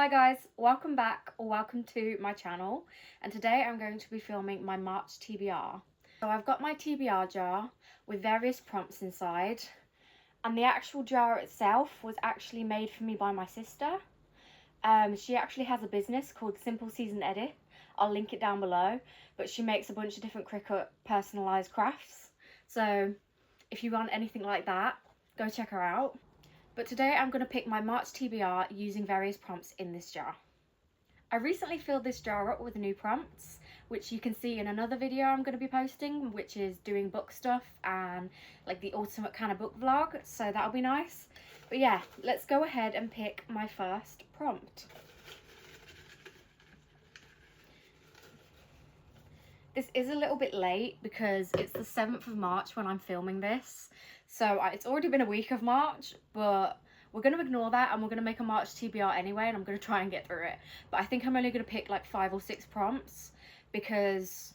Hi guys, welcome back or welcome to my channel, and today I'm going to be filming my March TBR. So I've got my TBR jar with various prompts inside, and the actual jar itself was actually made for me by my sister. She actually has a business called Simple Season Edit. I'll link it down below, but she makes a bunch of different Cricut personalised crafts. So if you want anything like that, go check her out. But today I'm going to pick my March TBR using various prompts in this jar. I recently filled this jar up with new prompts, which you can see in another video I'm going to be posting, which is doing book stuff and like the ultimate kind of book vlog, so that'll be nice. But yeah, let's go ahead and pick my first prompt. This is a little bit late because it's the 7th of March when I'm filming this. So it's already been a week of March, but we're going to ignore that and we're going to make a March TBR anyway, and I'm going to try and get through it. But I think I'm only going to pick like 5 or 6 prompts because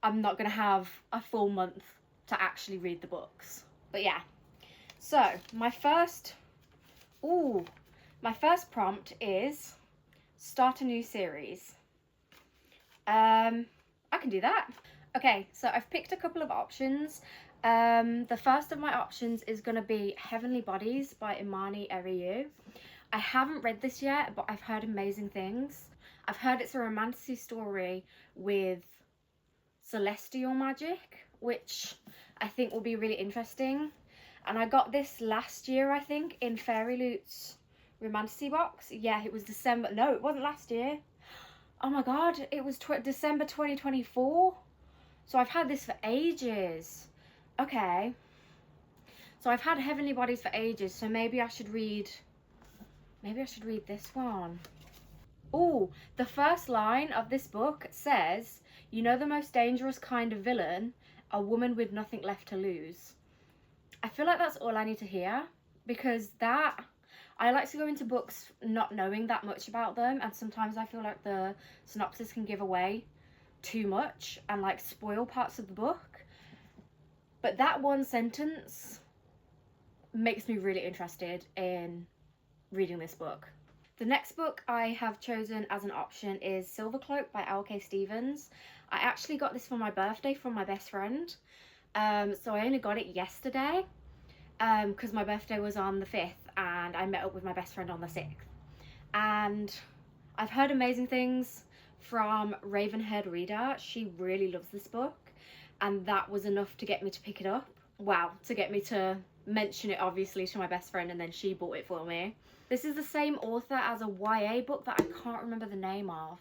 I'm not going to have a full month to actually read the books. But yeah, so my first prompt is start a new series. I can do that. Okay, so I've picked a couple of options. The first of my options is going to be Heavenly Bodies by Imani Eriyu. I haven't read this yet, but I've heard amazing things. I've heard it's a romantic story with celestial magic, which I think will be really interesting. And I got this last year, I think, in Fairy Loot's Romantasy box. Yeah, it was December. No, it wasn't last year. Oh my god, it was December 2024. So I've had this for ages. Okay. So I've had Heavenly Bodies for ages, so maybe I should read this one. Oh, the first line of this book says, "You know the most dangerous kind of villain? A woman with nothing left to lose." I feel like that's all I need to hear, because I like to go into books not knowing that much about them, and sometimes I feel like the synopsis can give away too much and like spoil parts of the book. But that one sentence makes me really interested in reading this book. The next book I have chosen as an option is Silver Cloak by L.K. Stevens. I actually got this for my birthday from my best friend. So I only got it yesterday because my birthday was on the 5th and I met up with my best friend on the 6th. And I've heard amazing things from Ravenhaired Reader. She really loves this book, and that was enough to get me to pick it up. Wow, to get me to mention it obviously to my best friend, and then she bought it for me. This is the same author as a YA book that I can't remember the name of.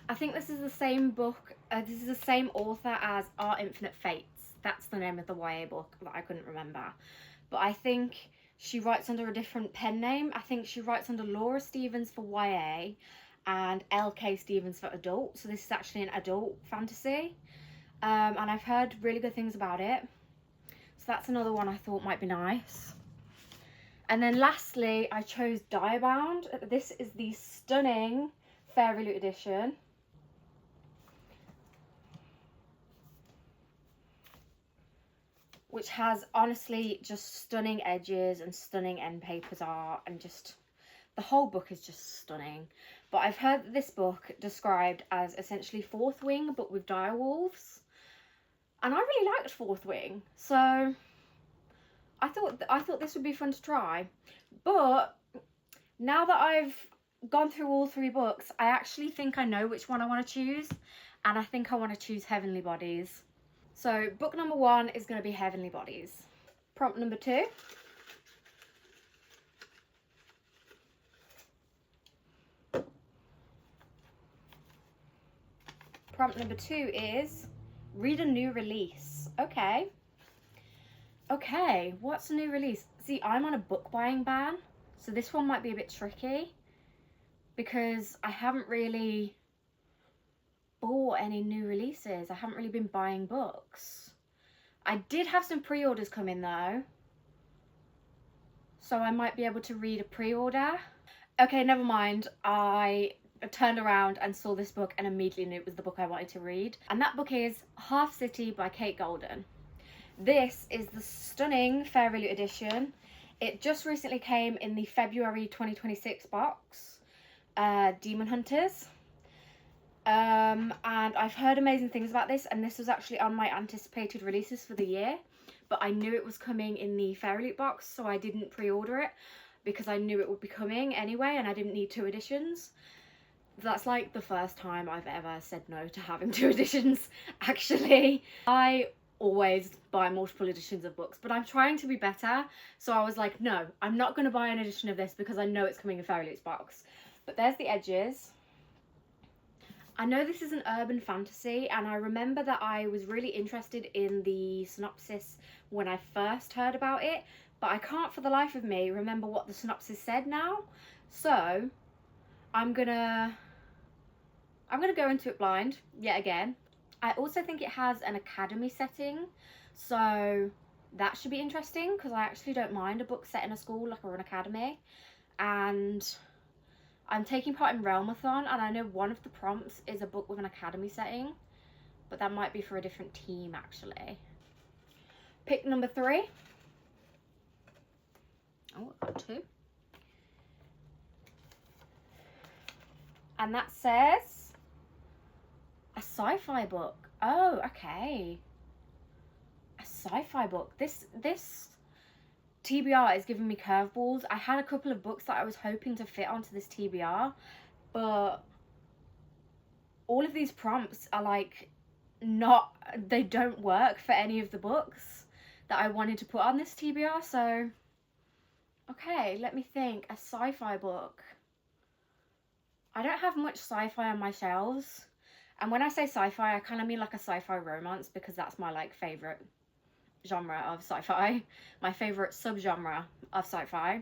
I think this is the same book, this is the same author as Our Infinite Fates. That's the name of the YA book that I couldn't remember. But I think she writes under a different pen name. I think she writes under Laura Stevens for YA and L.K. Stevens for adult. So this is actually an adult fantasy. And I've heard really good things about it. So that's another one I thought might be nice. And then lastly, I chose Diabound. This is the stunning Fairy Loot edition. Which has honestly just stunning edges and stunning end papers art, and just the whole book is just stunning. But I've heard this book described as essentially Fourth Wing but with direwolves, and I really liked Fourth Wing, so I thought this would be fun to try. But now that I've gone through all 3 books, I actually think I know which one I want to choose, and I think I want to choose Heavenly Bodies. So book number 1 is going to be Heavenly Bodies. Prompt number 2. Prompt number 2 is read a new release. Okay. Okay, what's a new release? See, I'm on a book buying ban, so this one might be a bit tricky because I haven't really bought any new releases. I haven't really been buying books. I did have some pre-orders come in though, so I might be able to read a pre-order. Okay, never mind. I turned around and saw this book and immediately knew it was the book I wanted to read, and that book is Half City by Kate Golden. This is the stunning Fairy Loot edition. It just recently came in the February 2026 box, Demon Hunters. And I've heard amazing things about this, and this was actually on my anticipated releases for the year, but I knew it was coming in the Fairy Loot box, so I didn't pre-order it because I knew it would be coming anyway and I didn't need 2 editions. That's like the first time I've ever said no to having 2 editions, actually. I always buy multiple editions of books, but I'm trying to be better, so I was like, no, I'm not going to buy an edition of this because I know it's coming in Fairy Loot's box. But there's the edges. I know this is an urban fantasy, and I remember that I was really interested in the synopsis when I first heard about it, but I can't for the life of me remember what the synopsis said now. So I'm gonna go into it blind yet again. I also think it has an academy setting, so that should be interesting because I actually don't mind a book set in a school or an academy. And I'm taking part in Realmathon, and I know one of the prompts is a book with an academy setting, but that might be for a different team actually. Pick number 3. Oh, I've got 2. And that says a sci-fi book. Oh, okay. A sci-fi book. This TBR is giving me curveballs. I had a couple of books that I was hoping to fit onto this TBR, but all of these prompts are like they don't work for any of the books that I wanted to put on this TBR. So okay, let me think. A sci-fi book. I don't have much sci-fi on my shelves, and when I say sci-fi I kind of mean like a sci-fi romance, because that's my like favorite genre of sci-fi, my favorite subgenre of sci-fi.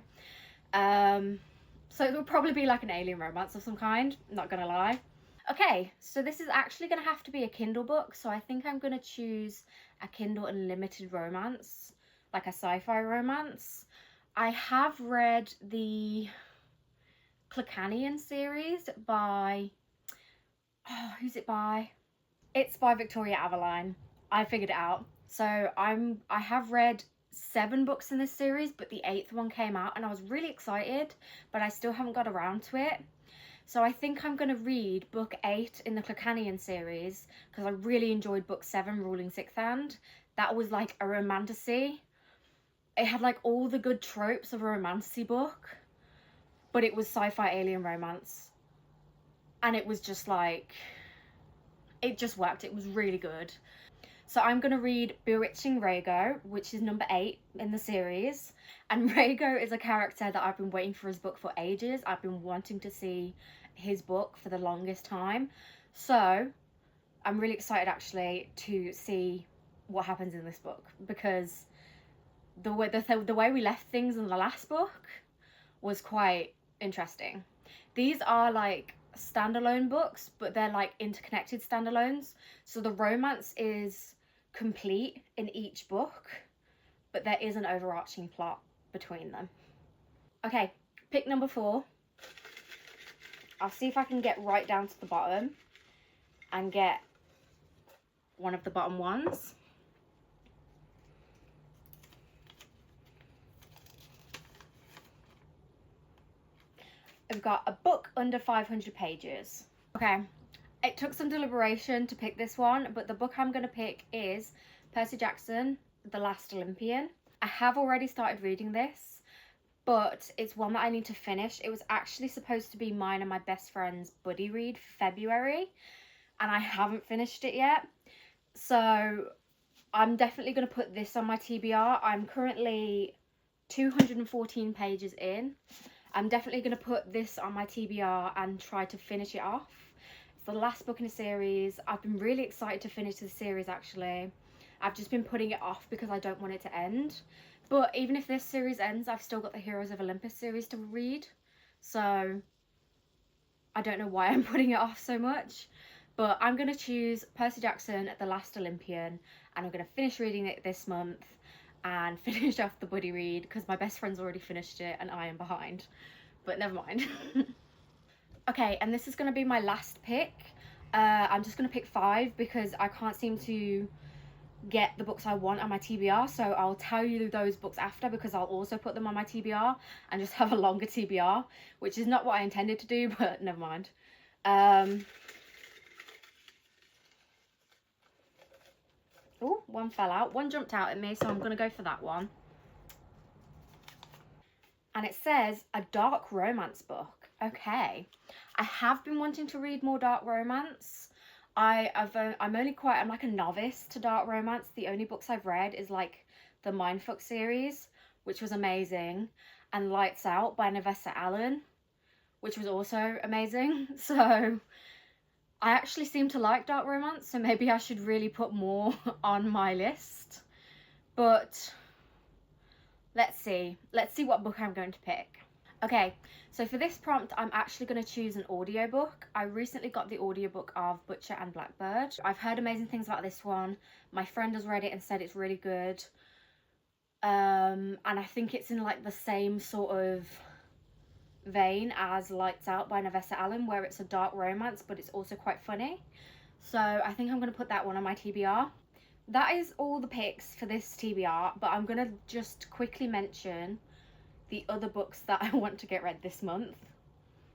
So it will probably be like an alien romance of some kind, not gonna lie. Okay, so this is actually gonna have to be a Kindle book, so I think I'm gonna choose a Kindle Unlimited romance, like a sci-fi romance. I have read the Clucanian series by, oh, who's it by? It's by Victoria Aveline. I figured it out. So I have read 7 books in this series, but the 8th one came out and I was really excited, but I still haven't got around to it. So I think I'm going to read book 8 in the Clucanian series because I really enjoyed book 7, Ruling Sixth Hand. That was like a romantasy. It had like all the good tropes of a romantasy book, but it was sci-fi alien romance. And it was just like, it just worked. It was really good. So I'm going to read Bewitching Rhaego, which is number 8 in the series. And Rhaego is a character that I've been waiting for his book for ages. I've been wanting to see his book for the longest time. So I'm really excited actually to see what happens in this book, because the way we left things in the last book was quite interesting. These are like standalone books, but they're like interconnected standalones, so the romance is complete in each book, but there is an overarching plot between them. Okay, pick number 4. I'll see if I can get right down to the bottom and get one of the bottom ones. I've got a book under 500 pages. Okay, it took some deliberation to pick this one, but the book I'm going to pick is Percy Jackson, The Last Olympian. I have already started reading this, but it's one that I need to finish. It was actually supposed to be mine and my best friend's buddy read for February, and I haven't finished it yet. So I'm definitely going to put this on my TBR. I'm currently 214 pages in. I'm definitely going to put this on my TBR and try to finish it off. It's the last book in a series. I've been really excited to finish this series actually. I've just been putting it off because I don't want it to end. But even if this series ends, I've still got the Heroes of Olympus series to read. So I don't know why I'm putting it off so much. But I'm going to choose Percy Jackson, The Last Olympian, and I'm going to finish reading it this month and finish off the buddy read because my best friend's already finished it and I am behind. But never mind. Okay, and this is going to be my last pick. I'm just going to pick 5 because I can't seem to get the books I want on my TBR, so I'll tell you those books after, because I'll also put them on my TBR and just have a longer TBR, which is not what I intended to do, but never mind. Oh, one fell out. One jumped out at me, so I'm going to go for that one. And it says a dark romance book. Okay. I have been wanting to read more dark romance. I'm like a novice to dark romance. The only books I've read is like the Mindfuck series, which was amazing, and Lights Out by Navessa Allen, which was also amazing. So I actually seem to like dark romance, so maybe I should really put more on my list. But let's see what book I'm going to pick. Okay, so for this prompt, I'm actually going to choose an audiobook. I recently got the audiobook of Butcher and Blackbird. I've heard amazing things about this one. My friend has read it and said it's really good. And I think it's in like the same sort of vein as Lights Out by Navessa Allen, where it's a dark romance, but it's also quite funny. So I think I'm going to put that one on my TBR. That is all the picks for this TBR, but I'm going to just quickly mention the other books that I want to get read this month.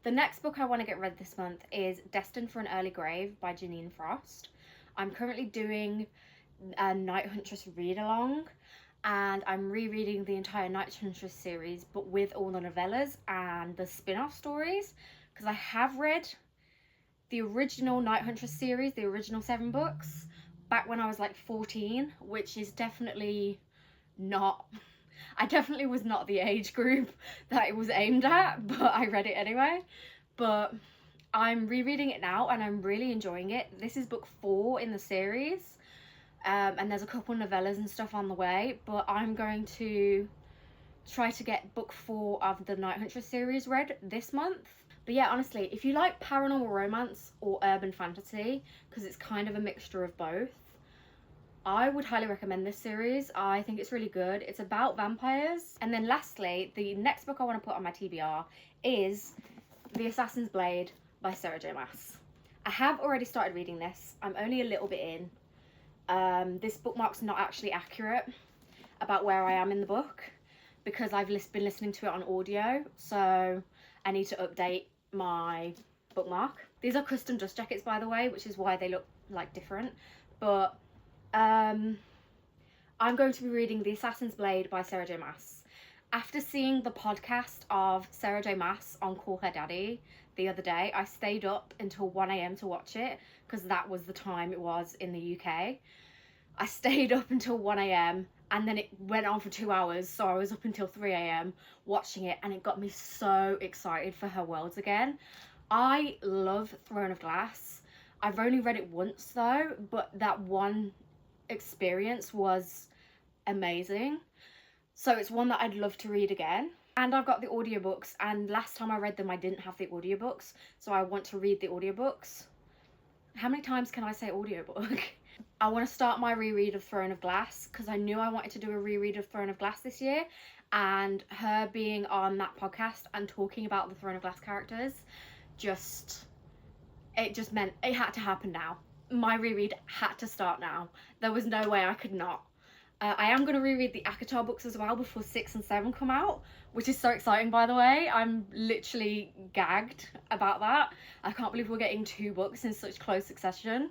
The next book I want to get read this month is Destined for an Early Grave by Janine Frost. I'm currently doing a Night Huntress read-along, and I'm rereading the entire Night Huntress series, but with all the novellas and the spin-off stories, because I have read the original Night Huntress series, the original 7 books, back when I was like 14, which is definitely not... I definitely was not the age group that it was aimed at, but I read it anyway. But I'm rereading it now and I'm really enjoying it. This is book 4 in the series, and there's a couple novellas and stuff on the way, but I'm going to try to get book 4 of the Night Huntress series read this month. But yeah, honestly, if you like paranormal romance or urban fantasy, because it's kind of a mixture of both, I would highly recommend this series. I think it's really good. It's about vampires. And then lastly, the next book I want to put on my TBR is The Assassin's Blade by Sarah J Maas. I have already started reading this. I'm only a little bit in. This bookmark's not actually accurate about where I am in the book, because I've been listening to it on audio, so I need to update my bookmark. These are custom dust jackets, by the way, which is why they look like different. But I'm going to be reading The Assassin's Blade by Sarah J Maas. After seeing the podcast of Sarah J Maas on Call Her Daddy the other day, I stayed up until 1 a.m. to watch it, because that was the time it was in the UK. I stayed up until 1 a.m. and then it went on for 2 hours, so I was up until 3 a.m. watching it, and it got me so excited for her worlds again. I love Throne of Glass. I've only read it once though, but that one experience was amazing. So it's one that I'd love to read again. And I've got the audiobooks, and last time I read them I didn't have the audiobooks, so I want to read the audiobooks. How many times can I say audiobook? I want to start my reread of Throne of Glass, because I knew I wanted to do a reread of Throne of Glass this year, and her being on that podcast and talking about the Throne of Glass characters it just meant it had to happen now. My reread had to start now. There was no way I could not. I am going to reread the ACOTAR books as well before 6 and 7 come out, which is so exciting, by the way. I'm literally gagged about that. I can't believe we're getting 2 books in such close succession.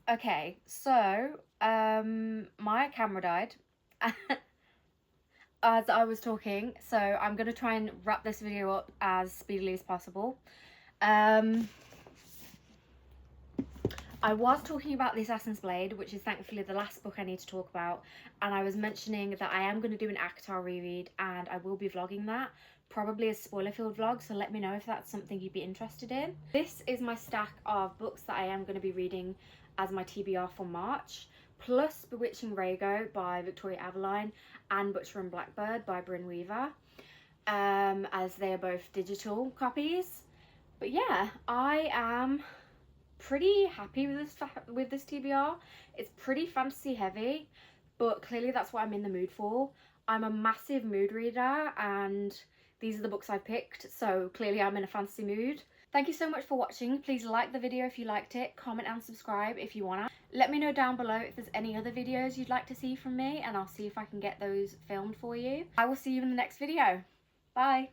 Okay, so my camera died as I was talking, so I'm going to try and wrap this video up as speedily as possible. I was talking about The Assassin's Blade, which is thankfully the last book I need to talk about, and I was mentioning that I am going to do an ACOTAR reread, and I will be vlogging that, probably a spoiler-filled vlog, so let me know if that's something you'd be interested in. This is my stack of books that I am going to be reading as my TBR for March, plus Bewitching Rago by Victoria Aveline and Butcher and Blackbird by Bryn Weaver, as they are both digital copies. But yeah, I am pretty happy with this TBR. It's pretty fantasy heavy, but clearly that's what I'm in the mood for. I'm a massive mood reader, and these are the books I picked, so clearly I'm in a fantasy mood. Thank you so much for watching. Please like the video if you liked it, comment and subscribe if you wanna. Let me know down below if there's any other videos you'd like to see from me, and I'll see if I can get those filmed for you. I will see you in the next video. Bye.